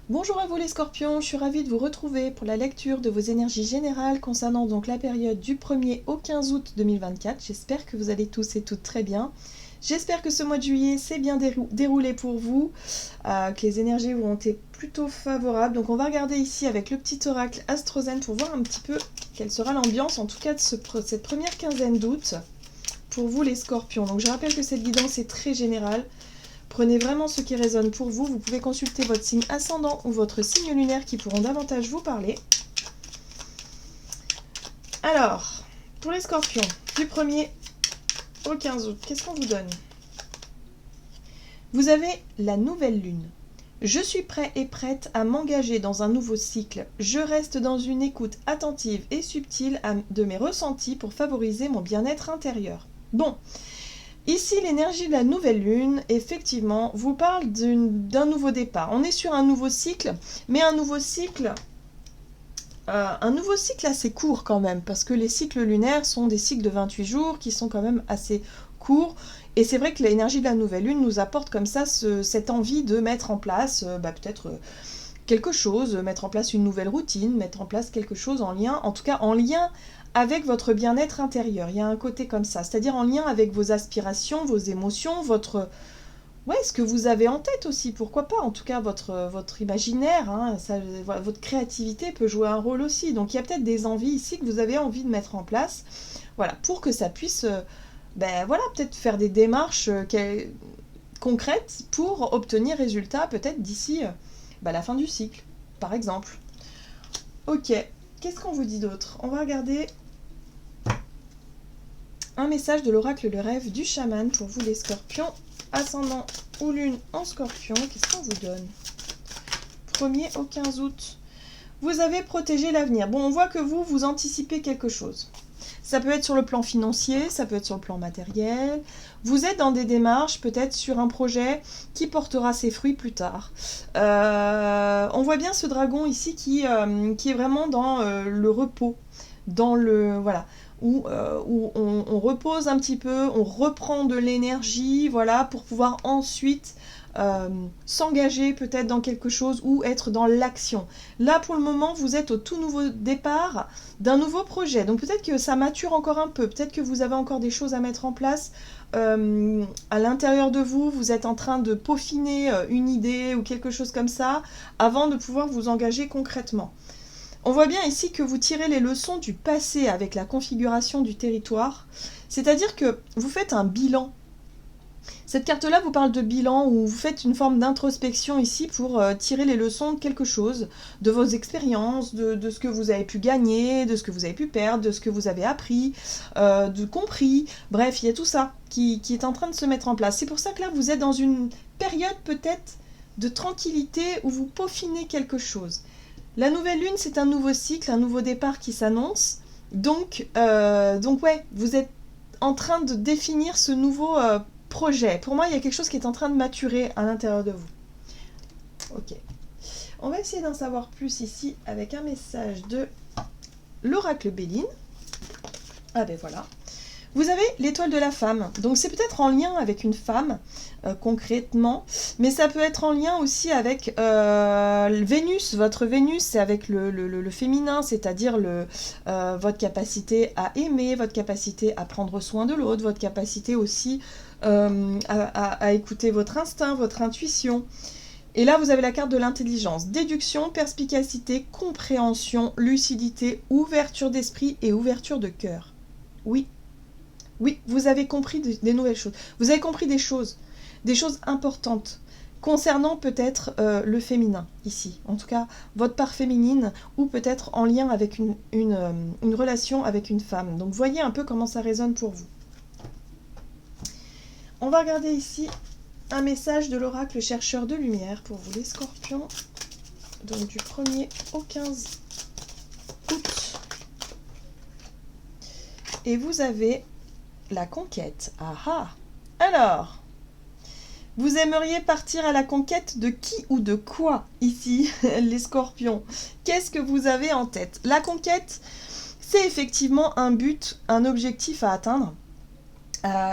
Bonjour à vous les scorpions, je suis ravie de vous retrouver pour la lecture de vos énergies générales concernant donc la période du 1er au 15 août 2024. J'espère que vous allez tous et toutes très bien. J'espère que ce mois de juillet s'est bien déroulé pour vous, que les énergies ont été plutôt favorables. Donc on va regarder ici avec le petit oracle Astrozen pour voir un petit peu quelle sera l'ambiance en tout cas de cette première quinzaine d'août pour vous les scorpions. Donc je rappelle que cette guidance est très générale. Prenez vraiment ce qui résonne pour vous. Vous pouvez consulter votre signe ascendant ou votre signe lunaire qui pourront davantage vous parler. Alors, pour les scorpions, du 1er au 15 août, qu'est-ce qu'on vous donne? Vous avez la nouvelle lune. Je suis prêt et prête à m'engager dans un nouveau cycle. Je reste dans une écoute attentive et subtile de mes ressentis pour favoriser mon bien-être intérieur. Bon. Ici, l'énergie de la nouvelle lune, effectivement, vous parle d'un nouveau départ. On est sur un nouveau cycle, mais un nouveau cycle assez court quand même, parce que les cycles lunaires sont des cycles de 28 jours qui sont quand même assez courts. Et c'est vrai que l'énergie de la nouvelle lune nous apporte comme ça cette envie de mettre en place peut-être quelque chose, mettre en place une nouvelle routine, mettre en place quelque chose en lien, en tout cas en lien avec votre bien-être intérieur. Il y a un côté comme ça, c'est-à-dire en lien avec vos aspirations, vos émotions, ce que vous avez en tête aussi, pourquoi pas, en tout cas votre imaginaire, hein, votre créativité peut jouer un rôle aussi. Donc il y a peut-être des envies ici que vous avez envie de mettre en place, voilà, pour que ça puisse, peut-être faire des démarches concrètes pour obtenir résultat peut-être d'ici la fin du cycle, par exemple. Ok, qu'est-ce qu'on vous dit d'autre? On va regarder un message de l'oracle Le Rêve du chaman pour vous les scorpions, ascendant ou lune en scorpion. Qu'est-ce qu'on vous donne? 1er au 15 août. Vous avez protégé l'avenir. Bon, on voit que vous anticipez quelque chose. Ça peut être sur le plan financier, ça peut être sur le plan matériel. Vous êtes dans des démarches, peut-être sur un projet qui portera ses fruits plus tard. On voit bien ce dragon ici qui est vraiment dans le repos, dans le... Voilà. Où on repose un petit peu, on reprend de l'énergie, voilà, pour pouvoir ensuite s'engager peut-être dans quelque chose ou être dans l'action. Là, pour le moment, vous êtes au tout nouveau départ d'un nouveau projet. Donc peut-être que ça mature encore un peu, peut-être que vous avez encore des choses à mettre en place à l'intérieur de vous, vous êtes en train de peaufiner une idée ou quelque chose comme ça avant de pouvoir vous engager concrètement. On voit bien ici que vous tirez les leçons du passé avec la configuration du territoire, c'est-à-dire que vous faites un bilan. Cette carte-là vous parle de bilan où vous faites une forme d'introspection ici pour tirer les leçons de quelque chose, de vos expériences, de ce que vous avez pu gagner, de ce que vous avez pu perdre, de ce que vous avez appris, de compris. Bref, il y a tout ça qui est en train de se mettre en place. C'est pour ça que là, vous êtes dans une période peut-être de tranquillité où vous peaufinez quelque chose. La nouvelle lune, c'est un nouveau cycle, un nouveau départ qui s'annonce. Donc ouais, vous êtes en train de définir ce nouveau projet. Pour moi, il y a quelque chose qui est en train de maturer à l'intérieur de vous. Ok. On va essayer d'en savoir plus ici avec un message de l'oracle Béline. Ah ben voilà. Vous avez l'étoile de la femme, donc c'est peut-être en lien avec une femme, concrètement, mais ça peut être en lien aussi avec Vénus. Votre Vénus, c'est avec le féminin, c'est-à-dire votre capacité à aimer, votre capacité à prendre soin de l'autre, votre capacité aussi à écouter votre instinct, votre intuition. Et là, vous avez la carte de l'intelligence, déduction, perspicacité, compréhension, lucidité, ouverture d'esprit et ouverture de cœur. Oui, vous avez compris des nouvelles choses. Vous avez compris des choses importantes concernant peut-être le féminin ici. En tout cas, votre part féminine ou peut-être en lien avec une relation avec une femme. Donc voyez un peu comment ça résonne pour vous. On va regarder ici un message de l'oracle chercheur de lumière pour vous les scorpions. Donc du 1er au 15 août. Et vous avez... la conquête. Ah. Alors, vous aimeriez partir à la conquête de qui ou de quoi ici, les scorpions? Qu'est-ce que vous avez en tête? La conquête, c'est effectivement un but, un objectif à atteindre.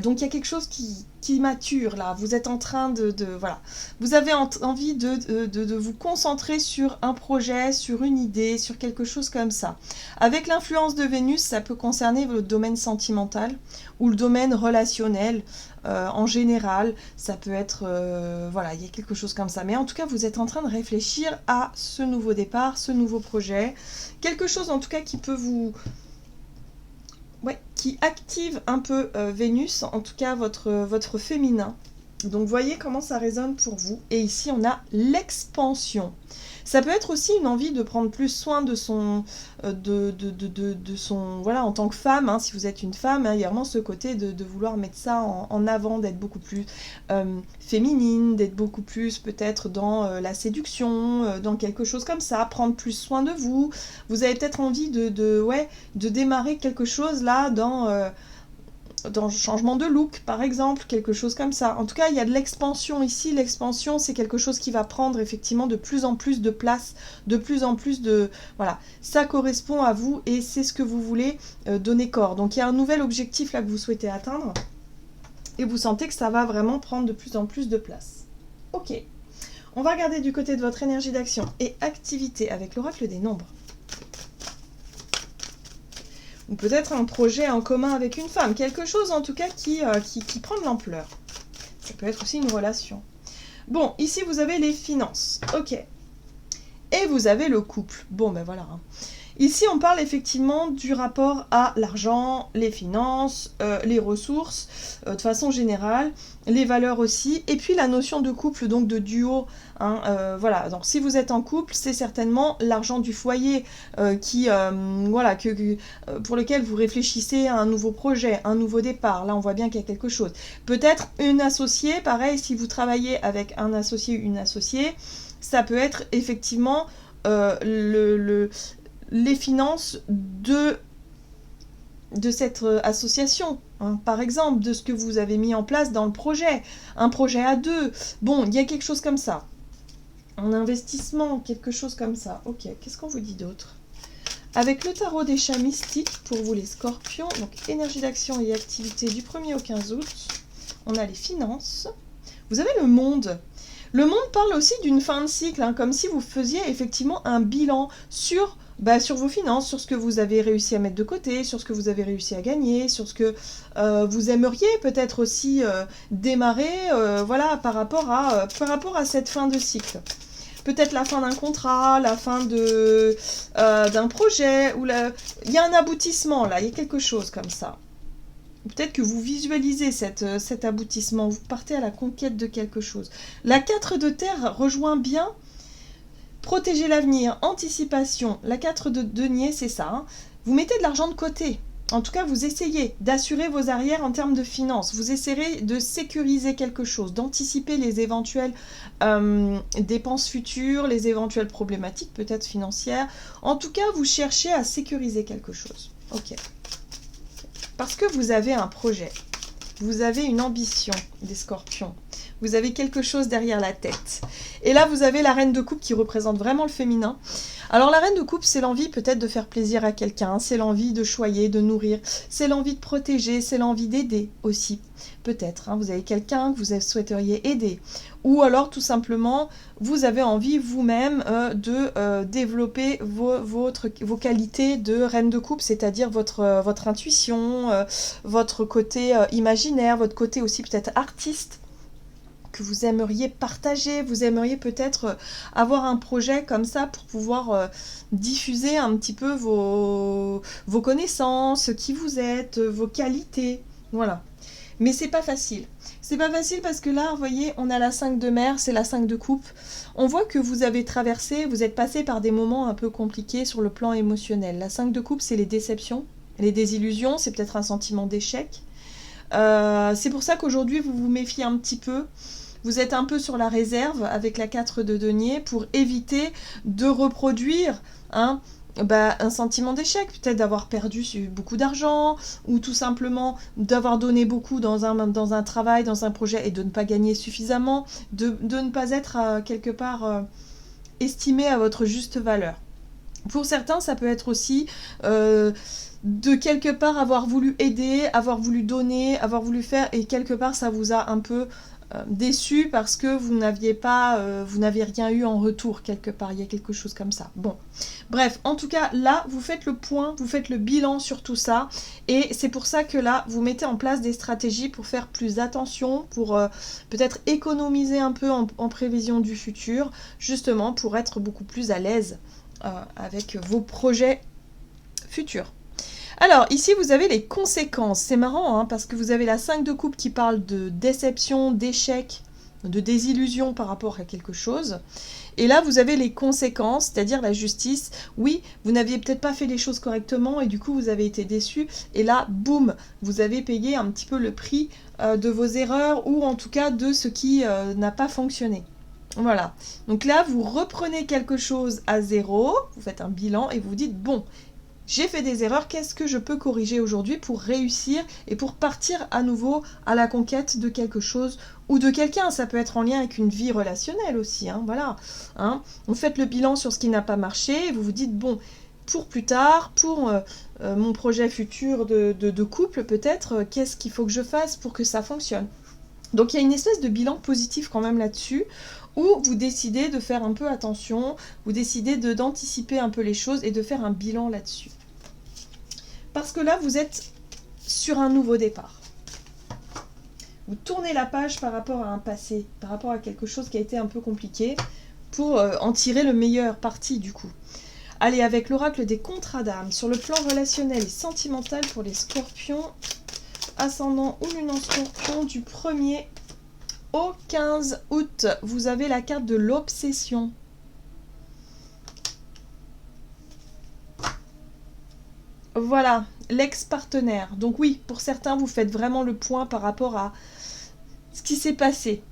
Donc il y a quelque chose qui mature là, vous êtes en train voilà, vous avez envie de vous concentrer sur un projet, sur une idée, sur quelque chose comme ça. Avec l'influence de Vénus, ça peut concerner le domaine sentimental ou le domaine relationnel en général, ça peut être, voilà, il y a quelque chose comme ça. Mais en tout cas, vous êtes en train de réfléchir à ce nouveau départ, ce nouveau projet, quelque chose en tout cas qui peut vous... Ouais, qui active un peu Vénus, en tout cas votre féminin. Donc voyez comment ça résonne pour vous. Et ici on a l'expansion. Ça peut être aussi une envie de prendre plus soin de son, voilà, en tant que femme, hein, si vous êtes une femme, hein, il y a vraiment ce côté de vouloir mettre ça en avant, d'être beaucoup plus féminine, d'être beaucoup plus peut-être dans la séduction, dans quelque chose comme ça, prendre plus soin de vous. Vous avez peut-être envie ouais, de démarrer quelque chose là dans le changement de look, par exemple, quelque chose comme ça. En tout cas, il y a de l'expansion ici. L'expansion, c'est quelque chose qui va prendre effectivement de plus en plus de place, de plus en plus de... Voilà, ça correspond à vous et c'est ce que vous voulez donner corps. Donc, il y a un nouvel objectif là que vous souhaitez atteindre et vous sentez que ça va vraiment prendre de plus en plus de place. Ok, on va regarder du côté de votre énergie d'action et activité avec l'oracle des nombres. Ou peut-être un projet en commun avec une femme, quelque chose en tout cas qui prend de l'ampleur. Ça peut être aussi une relation. Bon, ici vous avez les finances, ok. Et vous avez le couple, bon ben voilà. Ici on parle effectivement du rapport à l'argent, les finances, les ressources, de façon générale, les valeurs aussi, et puis la notion de couple, donc de duo, hein, voilà, donc si vous êtes en couple, c'est certainement l'argent du foyer voilà, pour lequel vous réfléchissez à un nouveau projet, un nouveau départ, là on voit bien qu'il y a quelque chose. Peut-être une associée, pareil, si vous travaillez avec un associé ou une associée, ça peut être effectivement les finances de cette association, hein, par exemple, de ce que vous avez mis en place dans le projet, un projet à deux. Bon, il y a quelque chose comme ça. Un investissement, quelque chose comme ça. Ok, qu'est-ce qu'on vous dit d'autre? Avec le tarot des chats mystiques, pour vous les scorpions, donc énergie d'action et activité du 1er au 15 août, on a les finances. Vous avez le monde. Le monde parle aussi d'une fin de cycle, hein, comme si vous faisiez effectivement un bilan sur vos finances, sur ce que vous avez réussi à mettre de côté, sur ce que vous avez réussi à gagner, sur ce que vous aimeriez peut-être aussi démarrer, voilà, par rapport à cette fin de cycle. Peut-être la fin d'un contrat, la fin d'un projet, il y a un aboutissement là, il y a quelque chose comme ça. Peut-être que vous visualisez cet aboutissement, vous partez à la conquête de quelque chose. La 4 de terre rejoint bien protéger l'avenir, anticipation. La 4 de denier, c'est ça. Hein. Vous mettez de l'argent de côté. En tout cas, vous essayez d'assurer vos arrières en termes de finances. Vous essayerez de sécuriser quelque chose, d'anticiper les éventuelles dépenses futures, les éventuelles problématiques peut-être financières. En tout cas, vous cherchez à sécuriser quelque chose. Ok. Parce que vous avez un projet, vous avez une ambition, des scorpions, vous avez quelque chose derrière la tête. Et là, vous avez la reine de coupe qui représente vraiment le féminin. Alors la reine de coupe, c'est l'envie peut-être de faire plaisir à quelqu'un, c'est l'envie de choyer, de nourrir, c'est l'envie de protéger, c'est l'envie d'aider aussi. Peut-être, hein, vous avez quelqu'un que vous souhaiteriez aider. Ou alors tout simplement, vous avez envie vous-même de développer vos qualités de reine de coupe, c'est-à-dire votre intuition, votre côté imaginaire, votre côté aussi peut-être artiste, que vous aimeriez partager, vous aimeriez peut-être avoir un projet comme ça pour pouvoir diffuser un petit peu vos connaissances, qui vous êtes, vos qualités, voilà. Mais c'est pas facile. C'est pas facile parce que là, vous voyez, on a la 5 de mer, c'est la 5 de coupe. On voit que vous avez traversé, vous êtes passé par des moments un peu compliqués sur le plan émotionnel. La 5 de coupe, c'est les déceptions, les désillusions, c'est peut-être un sentiment d'échec. C'est pour ça qu'aujourd'hui, vous vous méfiez un petit peu. Vous êtes un peu sur la réserve avec la 4 de denier pour éviter de reproduire un sentiment d'échec, peut-être d'avoir perdu beaucoup d'argent ou tout simplement d'avoir donné beaucoup dans un travail, dans un projet et de ne pas gagner suffisamment, de ne pas être quelque part estimé à votre juste valeur. Pour certains, ça peut être aussi de quelque part avoir voulu aider, avoir voulu donner, avoir voulu faire, et quelque part ça vous a un peu déçu parce que vous n'avez rien eu en retour quelque part, il y a quelque chose comme ça. Bon, bref, en tout cas là vous faites le point, vous faites le bilan sur tout ça, et c'est pour ça que là vous mettez en place des stratégies pour faire plus attention, pour peut-être économiser un peu en prévision du futur, justement pour être beaucoup plus à l'aise avec vos projets futurs. Alors, ici, vous avez les conséquences. C'est marrant, hein, parce que vous avez la 5 de coupe qui parle de déception, d'échec, de désillusion par rapport à quelque chose. Et là, vous avez les conséquences, c'est-à-dire la justice. Oui, vous n'aviez peut-être pas fait les choses correctement et du coup, vous avez été déçu. Et là, boum, vous avez payé un petit peu le prix de vos erreurs ou en tout cas de ce qui n'a pas fonctionné. Voilà, donc là vous reprenez quelque chose à zéro, vous faites un bilan et vous vous dites bon, j'ai fait des erreurs, qu'est-ce que je peux corriger aujourd'hui pour réussir et pour partir à nouveau à la conquête de quelque chose ou de quelqu'un. Ça peut être en lien avec une vie relationnelle aussi, hein, voilà. Hein. Vous faites le bilan sur ce qui n'a pas marché et vous vous dites bon, pour plus tard, pour mon projet futur de couple peut-être, qu'est-ce qu'il faut que je fasse pour que ça fonctionne. Donc il y a une espèce de bilan positif quand même là-dessus, où vous décidez de faire un peu attention, vous décidez d'anticiper un peu les choses et de faire un bilan là-dessus. Parce que là, vous êtes sur un nouveau départ. Vous tournez la page par rapport à un passé, par rapport à quelque chose qui a été un peu compliqué, pour en tirer le meilleur parti du coup. Allez, avec l'oracle des contrats d'âme, sur le plan relationnel et sentimental pour les scorpions, ascendant ou lune en scorpion, du 1er au 15 août, vous avez la carte de l'obsession. Voilà, l'ex-partenaire. Donc oui, pour certains, vous faites vraiment le point par rapport à ce qui s'est passé.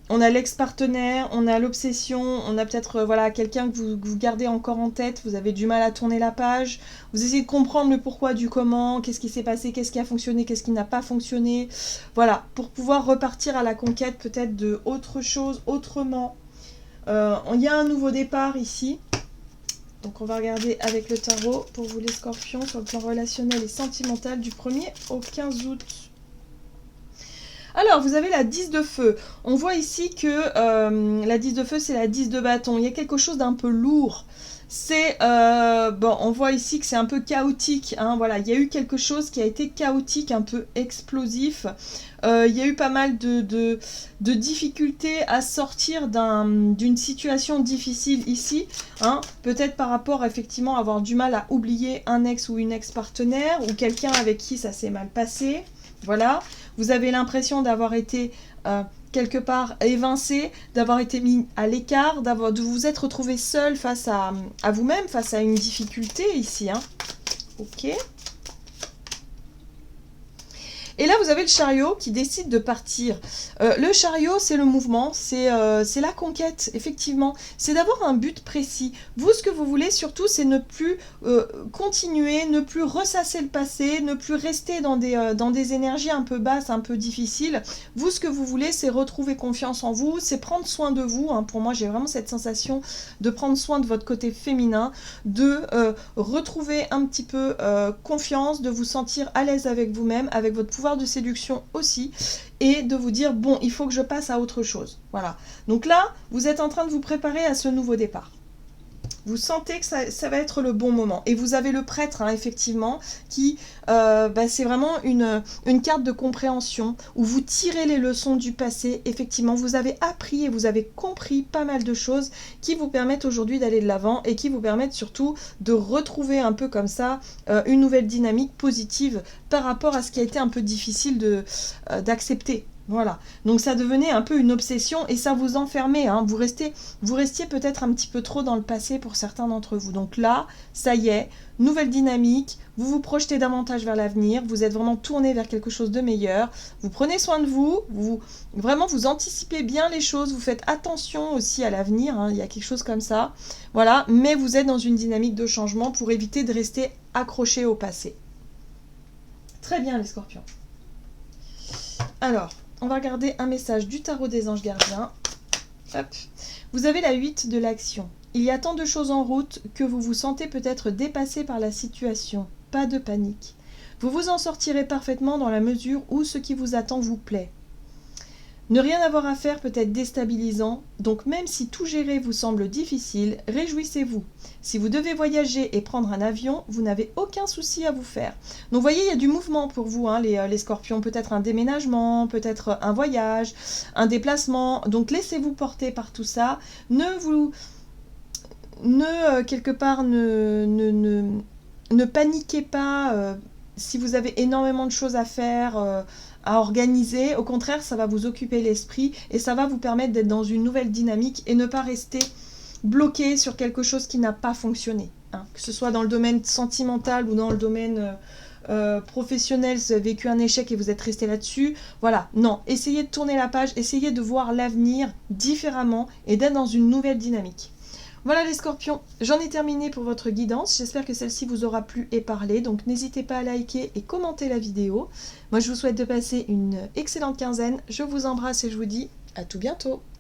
On a l'ex-partenaire, on a l'obsession, on a peut-être voilà, quelqu'un que vous gardez encore en tête, vous avez du mal à tourner la page, vous essayez de comprendre le pourquoi du comment, qu'est-ce qui s'est passé, qu'est-ce qui a fonctionné, qu'est-ce qui n'a pas fonctionné. Voilà, pour pouvoir repartir à la conquête peut-être de autre chose, autrement. Il y a un nouveau départ ici. Donc on va regarder avec le tarot pour vous les scorpions sur le plan relationnel et sentimental du 1er au 15 août. Alors, vous avez la 10 de feu. On voit ici que la 10 de feu, c'est la 10 de bâton. Il y a quelque chose d'un peu lourd. C'est, bon, on voit ici que c'est un peu chaotique. Hein, voilà, il y a eu quelque chose qui a été chaotique, un peu explosif. Il y a eu pas mal de difficultés à sortir d'une situation difficile ici. Hein, peut-être par rapport, effectivement, à avoir du mal à oublier un ex ou une ex-partenaire ou quelqu'un avec qui ça s'est mal passé. Voilà, vous avez l'impression d'avoir été quelque part évincé, d'avoir été mis à l'écart, de vous être retrouvé seul face à vous-même, face à une difficulté ici. Hein. Ok. Et là, vous avez le chariot qui décide de partir. Le chariot, c'est le mouvement, c'est la conquête, effectivement. C'est d'avoir un but précis. Vous, ce que vous voulez, surtout, c'est ne plus continuer, ne plus ressasser le passé, ne plus rester dans des énergies un peu basses, un peu difficiles. Vous, ce que vous voulez, c'est retrouver confiance en vous, c'est prendre soin de vous. Hein. Pour moi, j'ai vraiment cette sensation de prendre soin de votre côté féminin, de retrouver un petit peu confiance, de vous sentir à l'aise avec vous-même, avec votre pouvoir de séduction aussi, et de vous dire bon, il faut que je passe à autre chose. Voilà, donc là vous êtes en train de vous préparer à ce nouveau départ. Vous sentez que ça va être le bon moment. Et vous avez le prêtre, hein, effectivement, qui, c'est vraiment une carte de compréhension, où vous tirez les leçons du passé. Effectivement, vous avez appris et vous avez compris pas mal de choses qui vous permettent aujourd'hui d'aller de l'avant et qui vous permettent surtout de retrouver un peu comme ça une nouvelle dynamique positive par rapport à ce qui a été un peu difficile d'accepter. Voilà, donc ça devenait un peu une obsession et ça vous enfermait, hein. Vous restiez peut-être un petit peu trop dans le passé pour certains d'entre vous. Donc là, ça y est, nouvelle dynamique, vous vous projetez davantage vers l'avenir, vous êtes vraiment tourné vers quelque chose de meilleur, vous prenez soin de vous, vraiment vous anticipez bien les choses, vous faites attention aussi à l'avenir, hein, il y a quelque chose comme ça, voilà, mais vous êtes dans une dynamique de changement pour éviter de rester accroché au passé. Très bien les scorpions. Alors, on va regarder un message du tarot des anges gardiens. Hop. Vous avez la 8 de l'action. Il y a tant de choses en route que vous vous sentez peut-être dépassé par la situation. Pas de panique. Vous vous en sortirez parfaitement dans la mesure où ce qui vous attend vous plaît. Ne rien avoir à faire peut être déstabilisant, donc même si tout gérer vous semble difficile, réjouissez-vous. Si vous devez voyager et prendre un avion, vous n'avez aucun souci à vous faire. Donc vous voyez, il y a du mouvement pour vous, hein, les scorpions. Peut-être un déménagement, peut-être un voyage, un déplacement. Donc laissez-vous porter par tout ça. Quelque part, ne paniquez pas si vous avez énormément de choses à faire, à organiser. Au contraire, ça va vous occuper l'esprit et ça va vous permettre d'être dans une nouvelle dynamique et ne pas rester bloqué sur quelque chose qui n'a pas fonctionné. Hein. Que ce soit dans le domaine sentimental ou dans le domaine professionnel, si vous avez vécu un échec et vous êtes resté là-dessus. Voilà, non, essayez de tourner la page, essayez de voir l'avenir différemment et d'être dans une nouvelle dynamique. Voilà les scorpions, j'en ai terminé pour votre guidance, j'espère que celle-ci vous aura plu et parlé, donc n'hésitez pas à liker et commenter la vidéo. Moi je vous souhaite de passer une excellente quinzaine, je vous embrasse et je vous dis à tout bientôt.